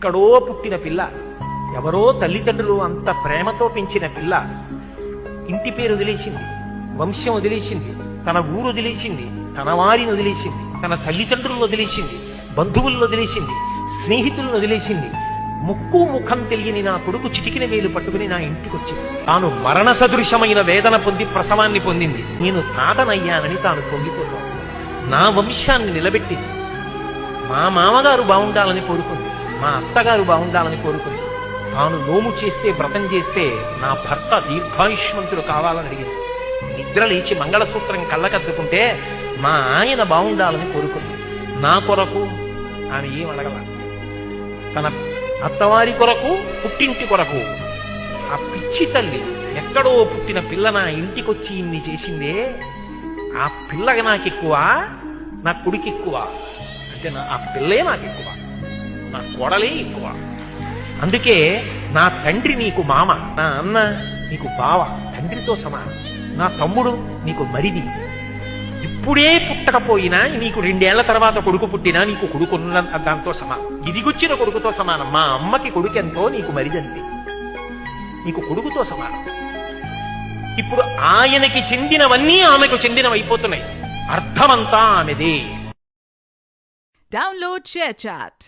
ఎక్కడో పుట్టిన పిల్ల, ఎవరో తల్లిదండ్రులు అంత ప్రేమతో పెంచిన పిల్ల ఇంటి పేరు వదిలేసింది, వంశం వదిలేసింది, తన ఊరు వదిలేసింది, తన వారిని వదిలేసింది, తన తల్లిదండ్రులను వదిలేసింది, బంధువులను వదిలేసింది, స్నేహితులను వదిలేసింది. ముక్కు ముఖం తెలియని నా కొడుకు చిటికిన వేలు పట్టుకుని నా ఇంటికి వచ్చింది. తాను మరణ సదృశమైన వేదన పొంది ప్రసవాన్ని పొందింది. నేను తాతనయ్యానని తాను పొంగిపోతాను. నా వంశాన్ని నిలబెట్టింది. మా మామగారు బాగుండాలని కోరుకుంది, మా అత్తగారు బాగుండాలని కోరుకుంది. తాను నోము చేస్తే, వ్రతం చేస్తే నా భర్త దీర్ఘాయుష్మంతుడు కావాలని అడిగింది. నిద్ర లేచి మంగళసూత్రం కళ్ళకద్దుకుంటే మా ఆయన బాగుండాలని కోరుకుంది. నా కొరకు ఆమె ఏం అడగల. తన అత్తవారి కొరకు, పుట్టింటి కొరకు. ఆ పిచ్చి తల్లి ఎక్కడో పుట్టిన పిల్ల నా ఇంటికొచ్చి ఇన్ని చేసిందే, ఆ పిల్లగా నాకెక్కువ, నా కొడుకు ఎక్కువ అంటే ఆ పిల్లే నాకెక్కువ, నా కోడలే ఎక్కువ. అందుకే నా తండ్రి నీకు మామ, నా అన్న నీకు బావ, తండ్రితో సమానం. నా తమ్ముడు నీకు మరిది. ఇప్పుడే పుట్టకపోయినా నీకు 2 ఏళ్ల తర్వాత కొడుకు పుట్టినా నీకు కొడుకున్న దాంతో సమానం, ఇదిగొచ్చిన కొడుకుతో సమానం. మా అమ్మకి కొడుకు ఎంతో నీకు మరిదంతే, నీకు కొడుకుతో సమానం. ఇప్పుడు ఆయనకి చెందినవన్నీ ఆమెకు చెందినవైపోతున్నాయి. అర్థమంతా ఆమెదే. Download ShareChat.